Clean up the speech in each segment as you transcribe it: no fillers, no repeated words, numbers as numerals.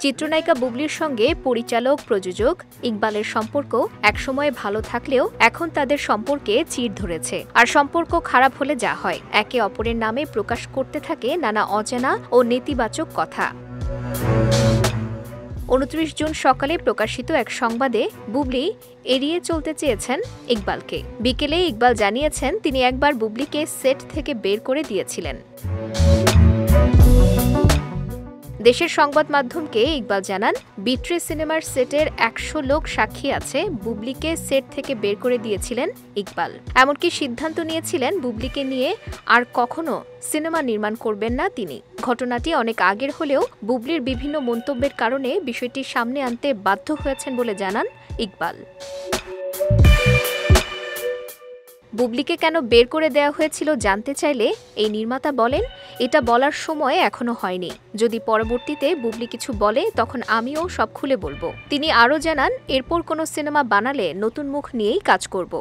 চিত্রনায়িকা বুবলির সঙ্গে পরিচালক প্রযোজক ইকবালের সম্পর্ক একসময় ভালো থাকলেও এখন তাদের সম্পর্কে চিড় ধরেছে। আর সম্পর্ক খারাপ হলে যা হয়, একে অপরের নামে প্রকাশ করতে থাকে নানা অজানা ও নেতিবাচক কথা। 29 জুন সকালে প্রকাশিত এক সংবাদে বুবলি এড়িয়ে চলতে চেয়েছেন ইকবালকে। বিকেলে ইকবাল জানিয়েছেন তিনি একবার বুবলিকে সেট থেকে বের করে দিয়েছিলেন। দেশের সংবাদ মাধ্যমকে ইকবাল জানান, বিট্রে সিনেমার সেটের 100 লোক সাক্ষী আছে বুবলিকে সেট থেকে বের করে দিয়েছিলেন ইকবাল। এমনকি সিদ্ধান্ত নিয়েছিলেন বুবলিকে নিয়ে আর কখনো সিনেমা নির্মাণ করবেন না তিনি। ঘটনাটি অনেক আগের হলেও বুবলির বিভিন্ন মন্তব্যের কারণে বিষয়টি সামনে আনতে বাধ্য হয়েছেন বলে জানান ইকবাল। বুবলিকে কেন বের করে দেওয়া হয়েছিল জানতে চাইলে এই নির্মাতা বলেন, এটা বলার সময় এখনো হয়নি। যদি পরবর্তীতে বুবলি কিছু বলে তখন আমিও সব খুলে বলবো। তিনি আরও জানান, এরপর কোনো সিনেমা বানালে নতুন মুখ নিয়েই কাজ করব।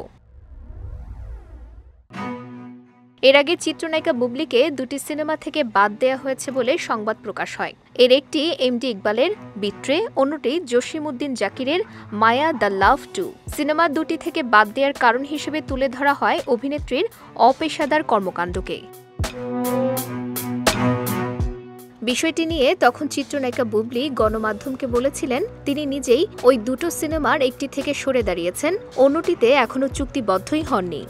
এর আগে চিত্রনায়িকা বুবলিকে 2টি সিনেমা থেকে বাদ দেওয়া হয়েছে বলে সংবাদ প্রকাশ হয়। এর একটি এমডি ইকবালের বিট্রে, অন্যটি জসিম-উদ্দিন জাকিরের মায়া দ্য লাভ 2। সিনেমা 2টি থেকে বাদ দেওয়ার কারণ হিসেবে তুলে ধরা হয় অভিনেত্রীর অপেশাদার কর্মকাণ্ডকে। বিষয়টি নিয়ে তখন চিত্রনায়িকা বুবলি গণমাধ্যমকে বলেছিলেন তিনি নিজেই ওই 2টো সিনেমার একটি থেকে সরে দাঁড়িয়েছেন, অন্যটিতে এখনো চুক্তিবদ্ধই হননি।